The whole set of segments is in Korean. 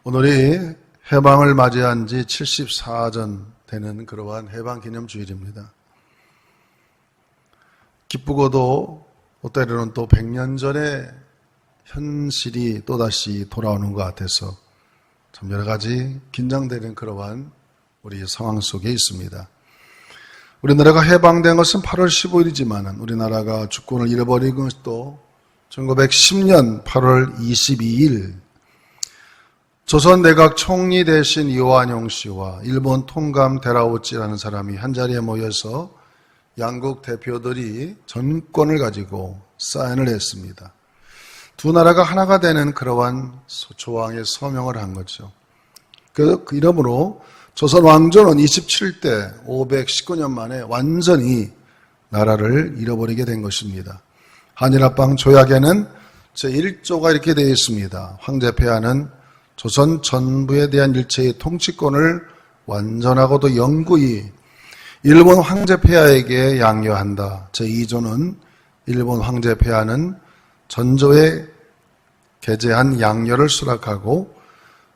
오늘이 해방을 맞이한 지 74전 되는 그러한 해방기념주일입니다. 기쁘고도 때로는 또 100년 전에 현실이 또다시 돌아오는 것 같아서 참 여러 가지 긴장되는 그러한 우리 상황 속에 있습니다. 우리나라가 해방된 것은 8월 15일이지만 우리나라가 주권을 잃어버린 것도 1910년 8월 22일 조선 내각 총리 대신 이완용 씨와 일본 통감 데라우치라는 사람이 한자리에 모여서 양국 대표들이 전권을 가지고 사인을 했습니다. 두 나라가 하나가 되는 그러한 조항의 서명을 한 거죠. 그 이러므로 조선 왕조는 27대 519년 만에 완전히 나라를 잃어버리게 된 것입니다. 한일합방 조약에는 제1조가 이렇게 되어 있습니다. 황제 폐하는 조선 전부에 대한 일체의 통치권을 완전하고도 영구히 일본 황제 폐하에게 양요한다. 제2조는 일본 황제 폐하는 전조에 게재한 양요를 수락하고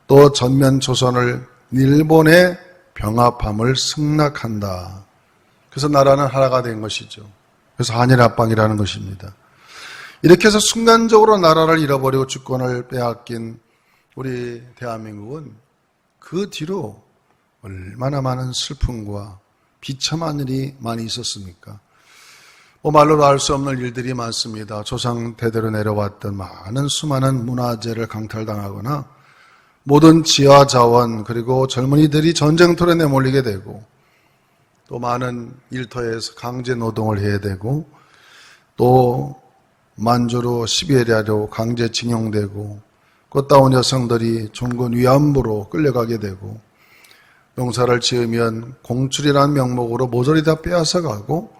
또 전면 조선을 일본의 병합함을 승낙한다. 그래서 나라는 하나가 된 것이죠. 그래서 한일합방이라는 것입니다. 이렇게 해서 순간적으로 나라를 잃어버리고 주권을 빼앗긴 우리 대한민국은 그 뒤로 얼마나 많은 슬픔과 비참한 일이 많이 있었습니까? 말로도 알 수 없는 일들이 많습니다. 조상 대대로 내려왔던 많은 수많은 문화재를 강탈당하거나 모든 지하 자원 그리고 젊은이들이 전쟁터에 내몰리게 되고 또 많은 일터에서 강제 노동을 해야 되고 또 만주로 시베리아로 강제징용되고 꽃다운 여성들이 종군 위안부로 끌려가게 되고 농사를 지으면 공출이라는 명목으로 모조리 다 빼앗아가고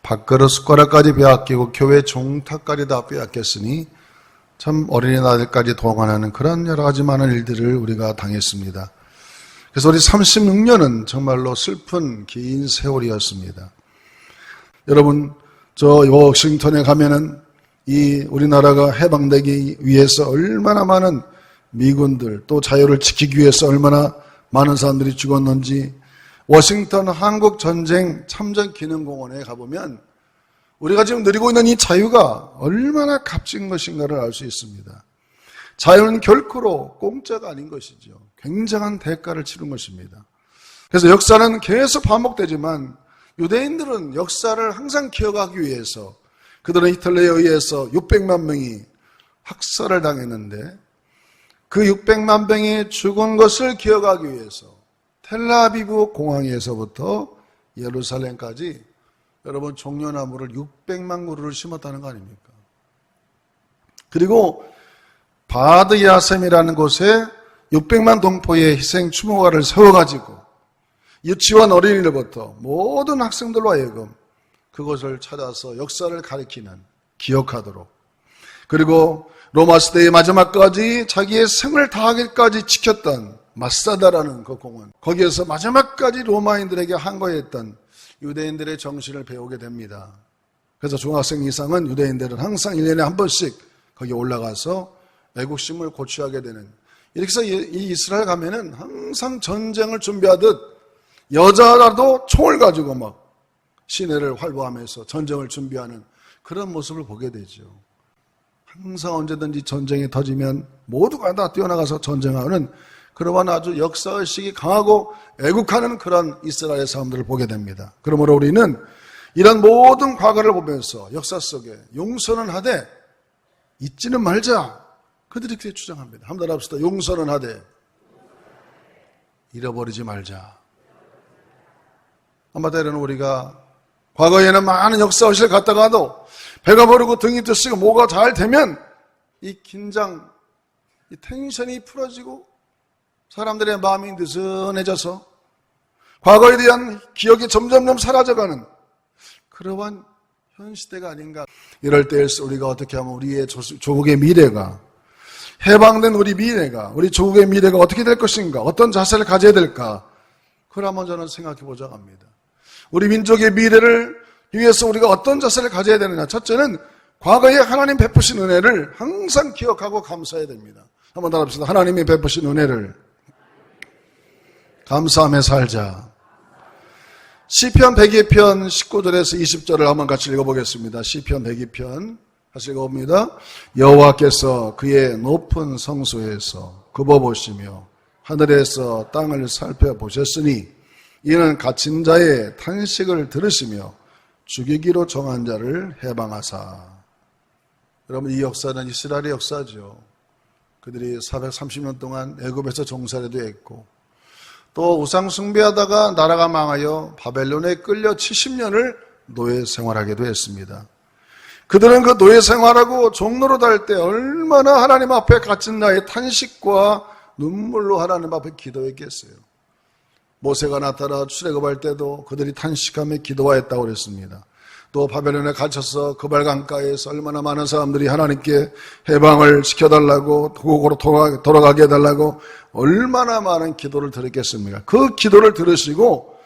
밥그릇 숟가락까지 빼앗기고 교회 종탁까지 다 빼앗겼으니 참 어린이날까지 동원하는 그런 여러 가지 많은 일들을 우리가 당했습니다. 그래서 우리 36년은 정말로 슬픈 긴 세월이었습니다. 여러분 저 워싱턴에 가면은 이 우리나라가 해방되기 위해서 얼마나 많은 미군들 또 자유를 지키기 위해서 얼마나 많은 사람들이 죽었는지 워싱턴 한국전쟁 참전기념공원에 가보면 우리가 지금 누리고 있는 이 자유가 얼마나 값진 것인가를 알 수 있습니다. 자유는 결코로 공짜가 아닌 것이죠. 굉장한 대가를 치른 것입니다. 그래서 역사는 계속 반복되지만 유대인들은 역사를 항상 기억하기 위해서 그들은 히틀러에 의해서 600만 명이 학살을 당했는데 그 600만 명이 죽은 것을 기억하기 위해서 텔라비브 공항에서부터 예루살렘까지 여러분 종려나무를 600만 그루를 심었다는 거 아닙니까? 그리고 바드야셈이라는 곳에 600만 동포의 희생 추모관을 세워가지고 유치원 어린이들부터 모든 학생들로 하여금 그것을 찾아서 역사를 가리키는, 기억하도록. 그리고 로마 시대의 마지막까지 자기의 생을 다하기까지 지켰던 마사다라는 그 공원. 거기에서 마지막까지 로마인들에게 항거했던 유대인들의 정신을 배우게 됩니다. 그래서 중학생 이상은 유대인들은 항상 1년에 한 번씩 거기 올라가서 애국심을 고취하게 되는. 이렇게 해서 이 이스라엘 가면은 항상 전쟁을 준비하듯 여자라도 총을 가지고 막 시내를 활보하면서 전쟁을 준비하는 그런 모습을 보게 되죠. 항상 언제든지 전쟁이 터지면 모두가 다 뛰어나가서 전쟁하는 그러한 아주 역사의식이 강하고 애국하는 그런 이스라엘 사람들을 보게 됩니다. 그러므로 우리는 이런 모든 과거를 보면서 역사 속에 용서는 하되 잊지는 말자. 그들이 그렇게 주장합니다. 한번 합시다. 용서는 하되 잃어버리지 말자. 아마 때로는 우리가 과거에는 많은 역사의식을 갖다가도 배가 부르고 등이 뜨시고 뭐가 잘 되면 이 긴장, 이 텐션이 풀어지고 사람들의 마음이 느슨해져서 과거에 대한 기억이 점점점 사라져가는 그러한 현 시대가 아닌가. 이럴 때일수 우리가 어떻게 하면 우리의 조국의 미래가 해방된 우리 미래가 우리 조국의 미래가 어떻게 될 것인가 어떤 자세를 가져야 될까 그걸 한번 저는 생각해 보자고 합니다. 우리 민족의 미래를 위해서 우리가 어떤 자세를 가져야 되느냐. 첫째는 과거에 하나님 베푸신 은혜를 항상 기억하고 감사해야 됩니다. 한번 더 합시다. 하나님이 베푸신 은혜를 감사하며 살자. 시편 102편 19절에서 20절을 한번 같이 읽어보겠습니다. 시편 102편 같이 읽어봅니다. 여호와께서 그의 높은 성소에서 굽어보시며 하늘에서 땅을 살펴보셨으니 이는 갇힌 자의 탄식을 들으시며 죽이기로 정한 자를 해방하사. 여러분, 이 역사는 이스라엘의 역사죠. 그들이 430년 동안 애굽에서 종살이도 했고 또 우상 숭배하다가 나라가 망하여 바벨론에 끌려 70년을 노예 생활하기도 했습니다. 그들은 그 노예 생활하고 종로로 달 때 얼마나 하나님 앞에 갇힌 자의 탄식과 눈물로 하나님 앞에 기도했겠어요. 모세가 나타나 출애굽할 때도 그들이 탄식하며 기도하였다고 그랬습니다. 또 바벨론에 갇혀서 그발강가에서 얼마나 많은 사람들이 하나님께 해방을 시켜달라고 고국으로 돌아가게 해달라고 얼마나 많은 기도를 드렸겠습니까? 그 기도를 들으시고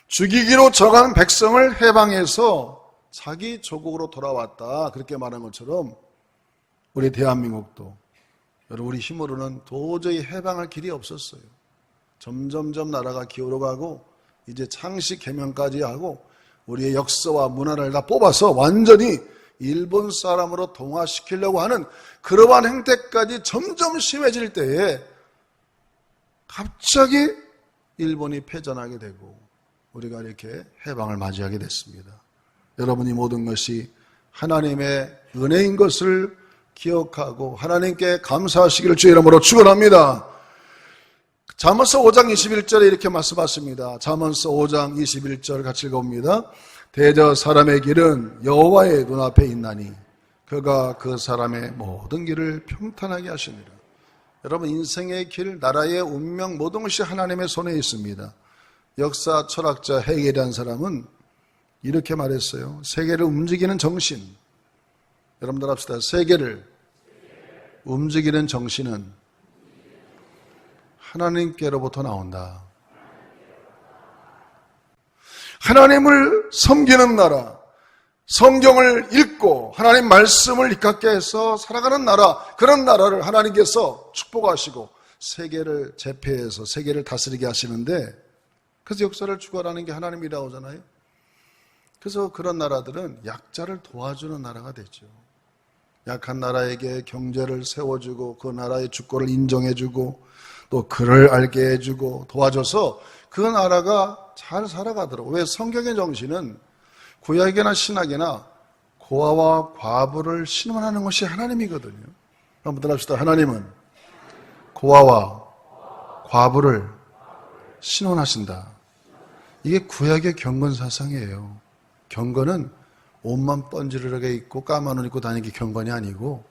죽이기로 정한 백성을 해방해서 자기 조국으로 돌아왔다, 그렇게 말한 것처럼 우리 대한민국도 여러분, 우리 힘으로는 도저히 해방할 길이 없었어요. 점점점 나라가 기울어가고 이제 창씨 개명까지 하고 우리의 역사와 문화를 다 뽑아서 완전히 일본 사람으로 동화시키려고 하는 그러한 행태까지 점점 심해질 때에 갑자기 일본이 패전하게 되고 우리가 이렇게 해방을 맞이하게 됐습니다. 여러분이 모든 것이 하나님의 은혜인 것을 기억하고 하나님께 감사하시기를 주의 이름으로 축원합니다. 잠언서 5장 21절에 이렇게 말씀하십니다. 잠언서 5장 21절 같이 읽어봅니다. 대저 사람의 길은 여호와의 눈앞에 있나니 그가 그 사람의 모든 길을 평탄하게 하시니라. 여러분, 인생의 길, 나라의 운명, 모든 것이 하나님의 손에 있습니다. 역사 철학자 헤겔이라는 사람은 이렇게 말했어요. 세계를 움직이는 정신, 여러분들 합시다. 세계를 움직이는 정신은 하나님께로부터 나온다. 하나님을 섬기는 나라, 성경을 읽고 하나님 말씀을 입각게 해서 살아가는 나라, 그런 나라를 하나님께서 축복하시고 세계를 제패해서 세계를 다스리게 하시는데, 그래서 역사를 주관하는 게 하나님이라고 하잖아요. 그래서 그런 나라들은 약자를 도와주는 나라가 되죠. 약한 나라에게 경제를 세워주고 그 나라의 주권을 인정해주고 또 그를 알게 해주고 도와줘서 그 나라가 잘 살아가더라고요. 왜? 성경의 정신은 구약이나 신약이나 고아와 과부를 신원하는 것이 하나님이거든요. 한번 합시다. 하나님은 고아와 과부를 신원하신다. 이게 구약의 경건 사상이에요. 경건은 옷만 번지르르게 입고 까만 옷 입고 다니기 경건이 아니고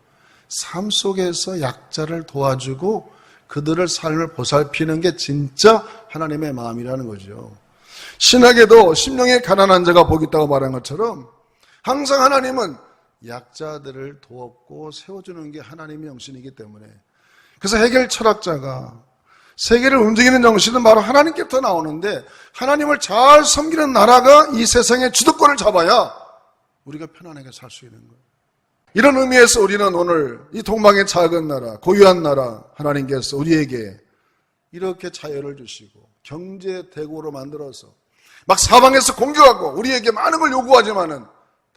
삶 속에서 약자를 도와주고 그들을 삶을 보살피는 게 진짜 하나님의 마음이라는 거죠. 신학에도 심령의 가난한 자가 복이 있다고 말한 것처럼 항상 하나님은 약자들을 도왔고 세워주는 게 하나님의 정신이기 때문에, 그래서 헤겔 철학자가 세계를 움직이는 정신은 바로 하나님께부터 나오는데 하나님을 잘 섬기는 나라가 이 세상의 주도권을 잡아야 우리가 편안하게 살 수 있는 거예요. 이런 의미에서 우리는 오늘 이 동방의 작은 나라, 고유한 나라, 하나님께서 우리에게 이렇게 자유를 주시고 경제 대국으로 만들어서 막 사방에서 공격하고 우리에게 많은 걸 요구하지만은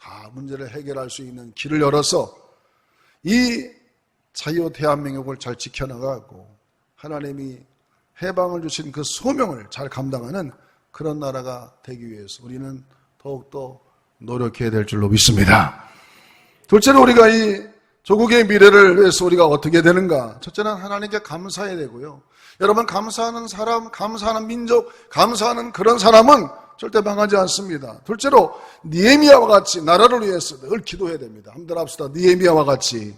다 문제를 해결할 수 있는 길을 열어서 이 자유 대한민국을 잘 지켜나가고 하나님이 해방을 주신 그 소명을 잘 감당하는 그런 나라가 되기 위해서 우리는 더욱더 노력해야 될 줄로 믿습니다. 둘째로 우리가 이 조국의 미래를 위해서 우리가 어떻게 되는가? 첫째는 하나님께 감사해야 되고요. 여러분, 감사하는 사람, 감사하는 민족, 감사하는 그런 사람은 절대 망하지 않습니다. 둘째로 느헤미야와 같이 나라를 위해서 늘 기도해야 됩니다. 한번 합시다. 느헤미야와 같이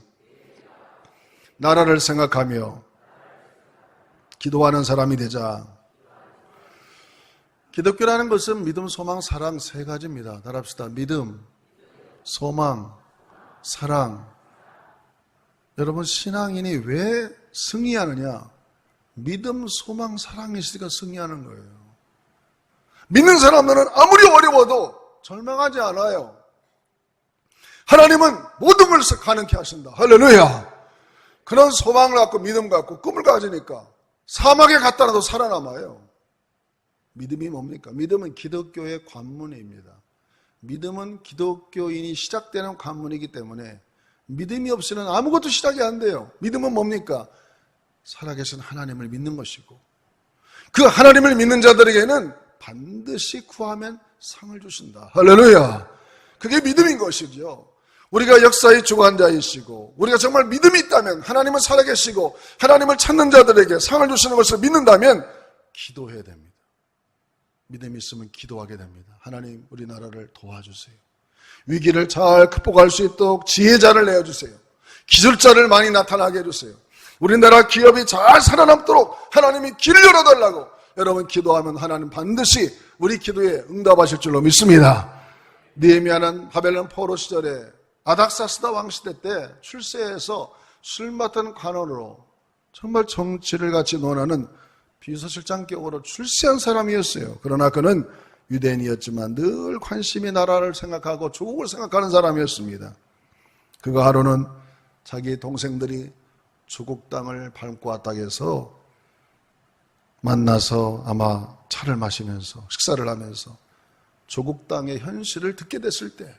나라를 생각하며 기도하는 사람이 되자. 기독교라는 것은 믿음, 소망, 사랑 세 가지입니다. 따라합시다. 믿음, 소망, 사랑. 여러분, 신앙인이 왜 승리하느냐? 믿음, 소망, 사랑이 있으니까 승리하는 거예요. 믿는 사람들은 아무리 어려워도 절망하지 않아요. 하나님은 모든 것을 가능케 하신다. 할렐루야. 그런 소망을 갖고 믿음 갖고 꿈을 가지니까 사막에 갔다 놔도 살아남아요. 믿음이 뭡니까? 믿음은 기독교의 관문입니다. 믿음은 기독교인이 시작되는 관문이기 때문에 믿음이 없이는 아무것도 시작이 안 돼요. 믿음은 뭡니까? 살아계신 하나님을 믿는 것이고, 그 하나님을 믿는 자들에게는 반드시 구하면 상을 주신다. 할렐루야. 그게 믿음인 것이죠. 우리가 역사의 주관자이시고 우리가 정말 믿음이 있다면, 하나님은 살아계시고 하나님을 찾는 자들에게 상을 주시는 것을 믿는다면 기도해야 됩니다. 믿음이 있으면 기도하게 됩니다. 하나님, 우리나라를 도와주세요. 위기를 잘 극복할 수 있도록 지혜자를 내어주세요. 기술자를 많이 나타나게 해주세요. 우리나라 기업이 잘 살아남도록 하나님이 길을 열어달라고 여러분 기도하면 하나님 반드시 우리 기도에 응답하실 줄로 믿습니다. 느헤미야는 바벨론 포로 시절에 아닥사스다 왕 시대 때 출세해서 술 맡은 관원으로 정말 정치를 같이 논하는 비서실장격으로 출세한 사람이었어요. 그러나 그는 유대인이었지만 늘 관심이 나라를 생각하고 조국을 생각하는 사람이었습니다. 그가 하루는 자기 동생들이 조국 땅을 밟고 왔다고 해서 만나서 아마 차를 마시면서 식사를 하면서 조국 땅의 현실을 듣게 됐을 때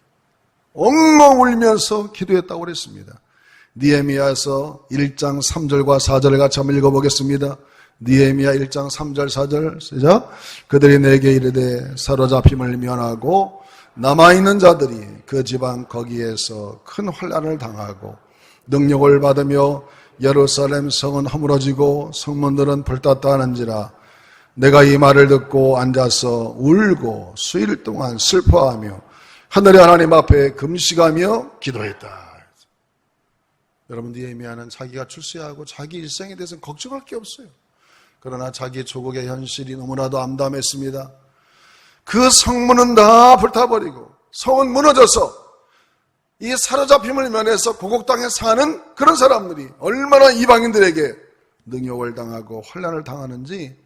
엉엉 울면서 기도했다고 그랬습니다. 느헤미야서 1장 3절과 4절을 같이 한번 읽어보겠습니다. 느헤미야 1장 3절 4절 시작. 그들이 내게 이르되 사로잡힘을 면하고 남아있는 자들이 그 지방 거기에서 큰 환난을 당하고 능력을 받으며 예루살렘 성은 허물어지고 성문들은 불탔다 하는지라 내가 이 말을 듣고 앉아서 울고 수일 동안 슬퍼하며 하늘의 하나님 앞에 금식하며 기도했다. 여러분, 느헤미야는 자기가 출세하고 자기 일생에 대해서는 걱정할 게 없어요. 그러나 자기 조국의 현실이 너무나도 암담했습니다. 그 성문은 다 불타버리고 성은 무너져서 이 사로잡힘을 면해서 고국 땅에 사는 그런 사람들이 얼마나 이방인들에게 능욕을 당하고 환난을 당하는지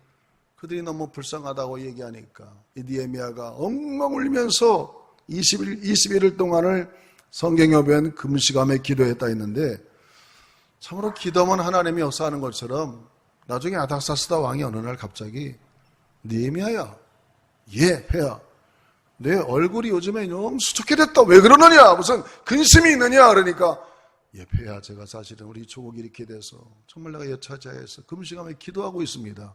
그들이 너무 불쌍하다고 얘기하니까 이 느헤미야가 엉엉 울면서 21일 동안을 성경에 보면 금식하며 기도했다 했는데, 참으로 기도하면 하나님이 역사하는 것처럼 나중에 아닥사스다 왕이 어느 날 갑자기 느헤미야야, 폐야, 내 얼굴이 요즘에 너무 수척해 됐다. 왜 그러느냐? 무슨 근심이 있느냐? 그러니까 폐야, 제가 사실은 우리 조국이 이렇게 돼서 정말 내가 여차저차해서 금식하며 기도하고 있습니다.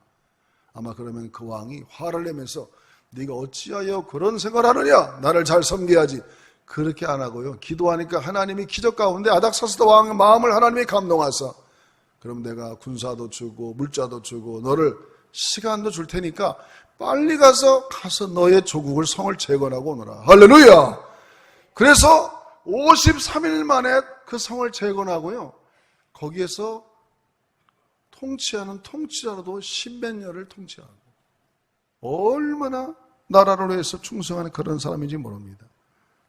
아마 그러면 그 왕이 화를 내면서 네가 어찌하여 그런 생각을 하느냐? 나를 잘 섬겨야지. 그렇게 안 하고요. 기도하니까 하나님이 기적 가운데 아닥사스다 왕의 마음을 하나님이 감동하사 그럼 내가 군사도 주고 물자도 주고 너를 시간도 줄 테니까 빨리 가서 너의 조국을 성을 재건하고 오너라. 할렐루야. 그래서 53일 만에 그 성을 재건하고요. 거기에서 통치하는 통치자로도 10몇 년을 통치하고 얼마나 나라를 위해서 충성하는 그런 사람인지 모릅니다.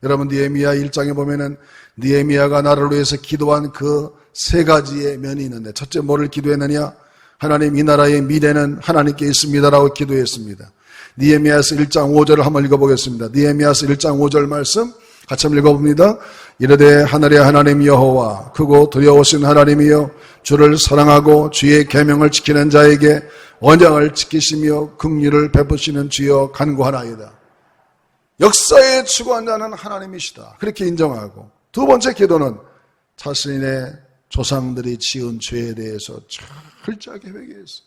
여러분, 느헤미야 1장에 보면은 느헤미야가 나라를 위해서 기도한 그 세 가지의 면이 있는데, 첫째 뭐를 기도했느냐? 하나님, 이 나라의 미래는 하나님께 있습니다라고 기도했습니다. 느헤미야서 1장 5절을 한번 읽어보겠습니다. 느헤미야서 1장 5절 말씀 같이 한번 읽어봅니다. 이르되 하늘의 하나님 여호와 크고 두려우신 하나님이여 주를 사랑하고 주의 계명을 지키는 자에게 언약을 지키시며 긍휼을 베푸시는 주여 간구하나이다. 역사의 주관자는 하나님이시다. 그렇게 인정하고, 두 번째 기도는 자신의 조상들이 지은 죄에 대해서 철저하게 회개했어.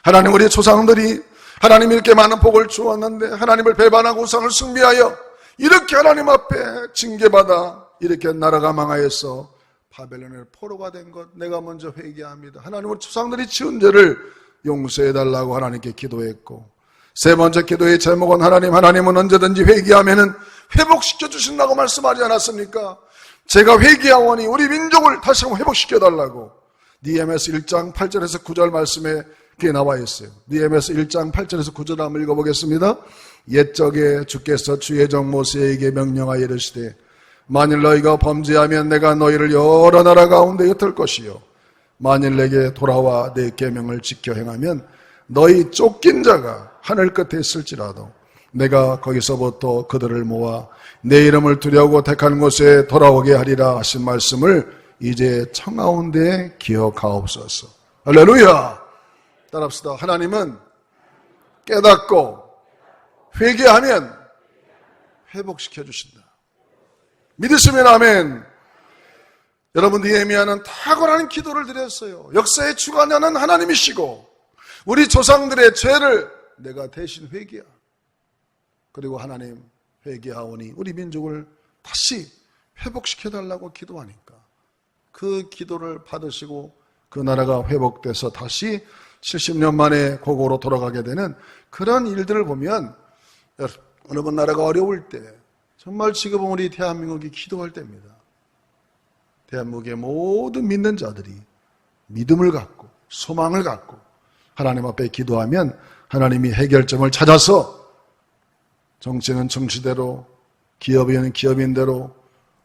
하나님, 우리 조상들이 하나님이 이렇게 많은 복을 주었는데 하나님을 배반하고 우상을 숭배하여 이렇게 하나님 앞에 징계받아 이렇게 나라가 망하여서 바벨론의 포로가 된 것 내가 먼저 회개합니다. 하나님, 우리 조상들이 지은 죄를 용서해달라고 하나님께 기도했고, 세 번째 기도의 제목은 하나님은 언제든지 회개하면은 회복시켜 주신다고 말씀하지 않았습니까? 제가 회개하오니 우리 민족을 다시 한번 회복시켜달라고 느헤미야서 1장 8절에서 9절 말씀에 그게 나와 있어요. 느헤미야서 1장 8절에서 9절 한번 읽어보겠습니다. 옛적에 주께서 주의 종 모세에게 명령하여 이르시되 만일 너희가 범죄하면 내가 너희를 여러 나라 가운데 흩을 것이요 만일 내게 돌아와 내 계명을 지켜 행하면 너희 쫓긴 자가 하늘 끝에 있을지라도 내가 거기서부터 그들을 모아 내 이름을 두려고 택한 곳에 돌아오게 하리라 하신 말씀을 이제 청하온데 기억하옵소서. 할렐루야. 따라합시다. 하나님은 깨닫고 회개하면 회복시켜 주신다. 믿으시면 아멘. 여러분, 느헤미야는 탁월한 기도를 드렸어요. 역사의 주관자는 하나님이시고 우리 조상들의 죄를 내가 대신 회개하. 그리고 하나님 회개하오니 우리 민족을 다시 회복시켜달라고 기도하니까 그 기도를 받으시고 그 나라가 회복돼서 다시 70년 만에 고국으로 돌아가게 되는 그런 일들을 보면 여러분, 나라가 어려울 때 정말 지금은 우리 대한민국이 기도할 때입니다. 대한민국의 모든 믿는 자들이 믿음을 갖고 소망을 갖고 하나님 앞에 기도하면 하나님이 해결점을 찾아서 정치는 정치대로, 기업인은 기업인대로,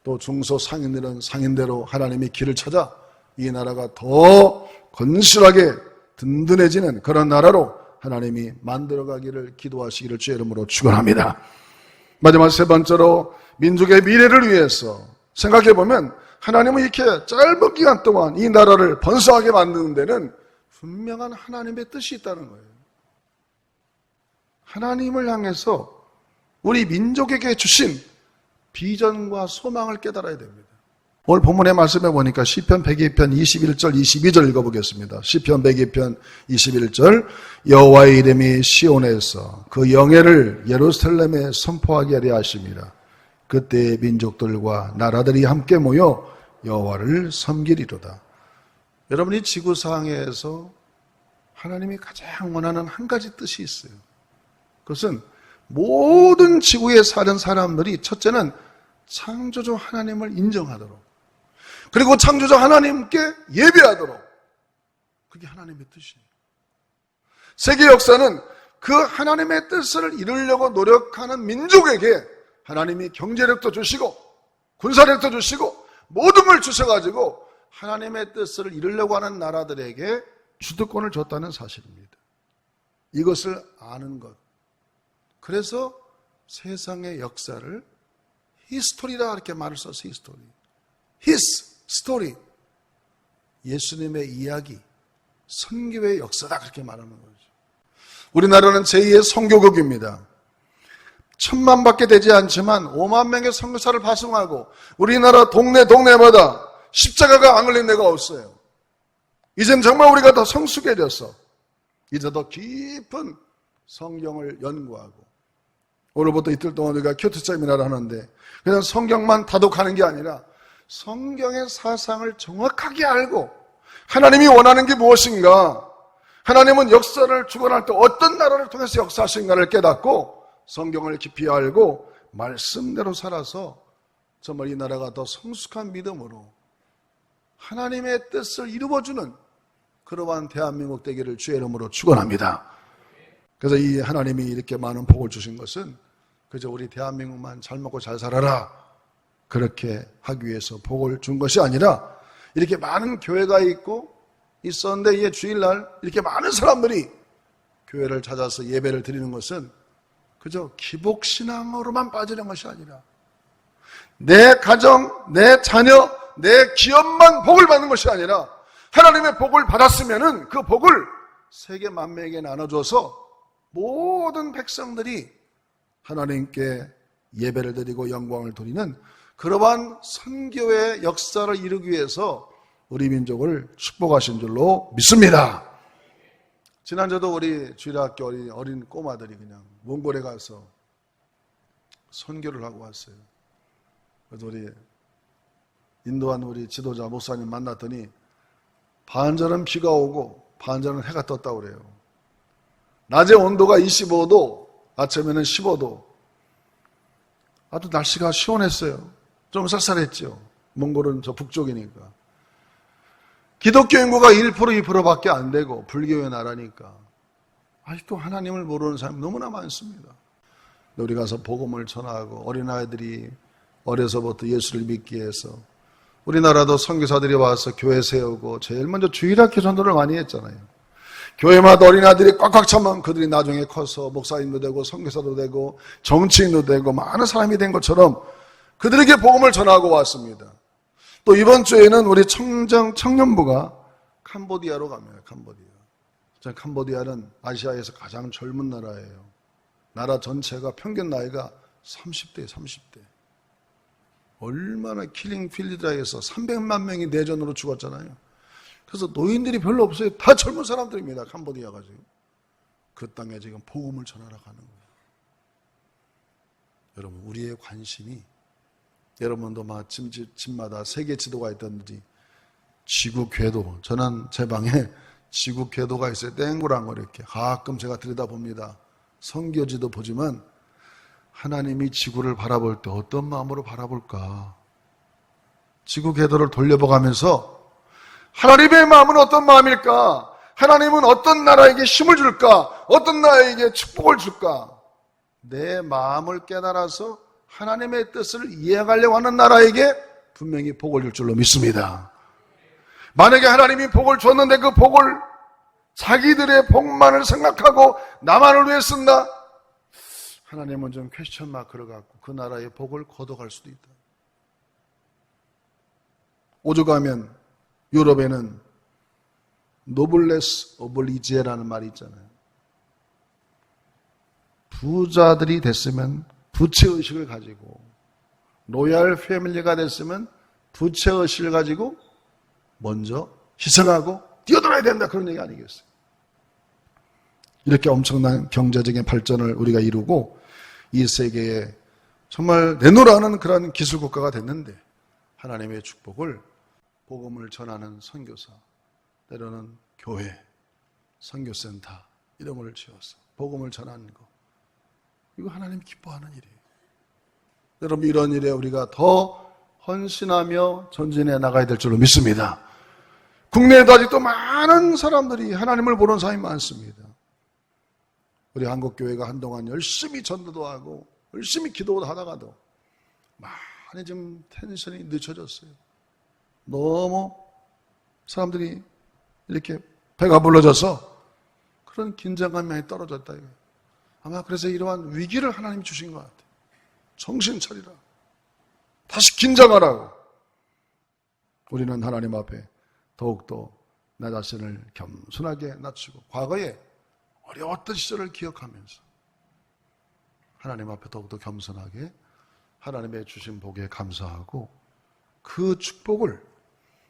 또 중소상인들은 상인대로 하나님이 길을 찾아 이 나라가 더 건실하게 든든해지는 그런 나라로 하나님이 만들어가기를 기도하시기를 주의 이름으로 축원합니다. 마지막 세 번째로 민족의 미래를 위해서 생각해보면 하나님은 이렇게 짧은 기간 동안 이 나라를 번성하게 만드는 데는 분명한 하나님의 뜻이 있다는 거예요. 하나님을 향해서 우리 민족에게 주신 비전과 소망을 깨달아야 됩니다. 오늘 본문의 말씀에 보니까 시편 102편 21절 22절 읽어보겠습니다. 시편 102편 21절 여호와의 이름이 시온에서 그 영예를 예루살렘에 선포하게 하려 하심이라. 그때 민족들과 나라들이 함께 모여 여호와를 섬기리로다. 여러분이 지구상에서 하나님이 가장 원하는 한 가지 뜻이 있어요. 그것은 모든 지구에 사는 사람들이 첫째는 창조주 하나님을 인정하도록, 그리고 창조주 하나님께 예배하도록, 그게 하나님의 뜻이에요. 세계 역사는 그 하나님의 뜻을 이루려고 노력하는 민족에게 하나님이 경제력도 주시고 군사력도 주시고 모든 걸 주셔가지고 하나님의 뜻을 이루려고 하는 나라들에게 주도권을 줬다는 사실입니다. 이것을 아는 것. 그래서 세상의 역사를 히스토리라 이렇게 말을 써서 히스토리. His story. 예수님의 이야기, 선교의 역사다 그렇게 말하는 거죠. 우리나라는 제2의 선교국입니다. 1000만밖에 되지 않지만 5만 명의 선교사를 파송하고 우리나라 동네마다 십자가가 안 걸린 데가 없어요. 이젠 정말 우리가 더 성숙해졌어. 이제 더 깊은 성경을 연구하고 오늘부터 이틀 동안 우리가 큐트 세미나를 하는데 그냥 성경만 다독하는 게 아니라 성경의 사상을 정확하게 알고 하나님이 원하는 게 무엇인가, 하나님은 역사를 주관할 때 어떤 나라를 통해서 역사하신가를 깨닫고 성경을 깊이 알고 말씀대로 살아서 정말 이 나라가 더 성숙한 믿음으로 하나님의 뜻을 이루어주는 그러한 대한민국 되기를 주의 이름으로 축원합니다. 그래서 이 하나님이 이렇게 많은 복을 주신 것은 그저 우리 대한민국만 잘 먹고 잘 살아라 그렇게 하기 위해서 복을 준 것이 아니라 이렇게 많은 교회가 있고 이 썬데이의 주일날 이렇게 많은 사람들이 교회를 찾아서 예배를 드리는 것은 그저 기복신앙으로만 빠지는 것이 아니라 내 가정, 내 자녀, 내 기업만 복을 받는 것이 아니라 하나님의 복을 받았으면은 그 복을 세계 만명에게 나눠줘서 모든 백성들이 하나님께 예배를 드리고 영광을 돌리는 그러한 선교의 역사를 이루기 위해서 우리 민족을 축복하신 줄로 믿습니다. 지난주도 우리 주일학교 어린 꼬마들이 그냥 몽골에 가서 선교를 하고 왔어요. 그래서 우리 인도한 우리 지도자 목사님 만났더니 반절은 비가 오고 반절은 해가 떴다고 그래요. 낮에 온도가 25도, 아침에는 15도. 아주 날씨가 시원했어요. 좀 쌀쌀했죠. 몽골은 저 북쪽이니까. 기독교 인구가 1%, 2%밖에 안 되고 불교의 나라니까 아직도 하나님을 모르는 사람이 너무나 많습니다. 우리 가서 복음을 전하고 어린아이들이 어려서부터 예수를 믿기 위해서 우리나라도 선교사들이 와서 교회 세우고 제일 먼저 주일학교 전도를 많이 했잖아요. 교회마다 어린아이들이 꽉꽉 차면 그들이 나중에 커서 목사님도 되고 선교사도 되고 정치인도 되고 많은 사람이 된 것처럼 그들에게 복음을 전하고 왔습니다. 또 이번 주에는 우리 청년부가 캄보디아로 갑니다. 캄보디아는 아시아에서 가장 젊은 나라예요. 나라 전체가 평균 나이가 30대예요. 30대. 얼마나 킬링 필드라에서 300만 명이 내전으로 죽었잖아요. 그래서 노인들이 별로 없어요. 다 젊은 사람들입니다. 캄보디아가 지금. 그 땅에 지금 복음을 전하러 가는 거예요. 여러분, 우리의 관심이, 여러분도 막 집마다 세계 지도가 있던지 지구 궤도, 저는 제 방에 지구 궤도가 있어요. 땡그란 거 이렇게 가끔 제가 들여다봅니다. 선교지도 보지만 하나님이 지구를 바라볼 때 어떤 마음으로 바라볼까? 지구 궤도를 돌려보가면서 하나님의 마음은 어떤 마음일까? 하나님은 어떤 나라에게 힘을 줄까? 어떤 나라에게 축복을 줄까? 내 마음을 깨달아서 하나님의 뜻을 이해하려고 하는 나라에게 분명히 복을 줄 줄로 믿습니다. 만약에 하나님이 복을 줬는데 그 복을 자기들의 복만을 생각하고 나만을 위해 쓴다? 하나님은 좀 퀘스천 마크를 갖고 그 나라의 복을 거둬갈 수도 있다. 오죽하면 유럽에는 노블레스 오블리지에라는 말이 있잖아요. 부자들이 됐으면 부채의식을 가지고, 로얄 패밀리가 됐으면 부채의식을 가지고 먼저 희생하고 뛰어들어야 된다, 그런 얘기 아니겠어요? 이렇게 엄청난 경제적인 발전을 우리가 이루고 이 세계에 정말 내놓으라는 그런 기술 국가가 됐는데 하나님의 축복을, 복음을 전하는 선교사, 때로는 교회, 선교센터 이름을 지어서 복음을 전하는 것, 이거 하나님 기뻐하는 일이에요. 여러분, 이런 일에 우리가 더 헌신하며 전진해 나가야 될 줄로 믿습니다. 국내에도 아직도 많은 사람들이 하나님을 보는 사람이 많습니다. 우리 한국교회가 한동안 열심히 전도도 하고 열심히 기도도 하다가도 많이 좀 텐션이 늦춰졌어요. 너무 사람들이 이렇게 배가 불러져서 그런 긴장감이 많이 떨어졌다. 아마 그래서 이러한 위기를 하나님이 주신 것 같아요. 정신 차리라. 다시 긴장하라고. 우리는 하나님 앞에 더욱더 나 자신을 겸손하게 낮추고 과거에 어려웠던 시절을 기억하면서 하나님 앞에 더욱더 겸손하게 하나님의 주신 복에 감사하고 그 축복을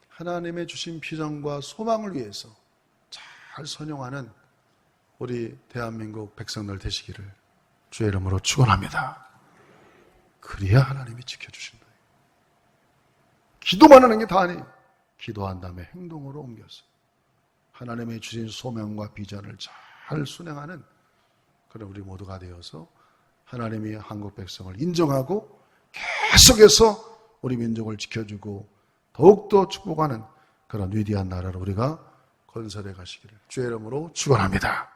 하나님의 주신 비전과 소망을 위해서 잘 선용하는 우리 대한민국 백성들 되시기를 주의 이름으로 축원합니다. 그래야 하나님이 지켜주신다. 기도만 하는 게 다 아니에요. 기도한 다음에 행동으로 옮겨서 하나님의 주신 소명과 비전을 잘 순행하는 그런 우리 모두가 되어서 하나님이 한국 백성을 인정하고 계속해서 우리 민족을 지켜주고 더욱더 축복하는 그런 위대한 나라로 우리가 건설해 가시기를 주의 이름으로 축원합니다.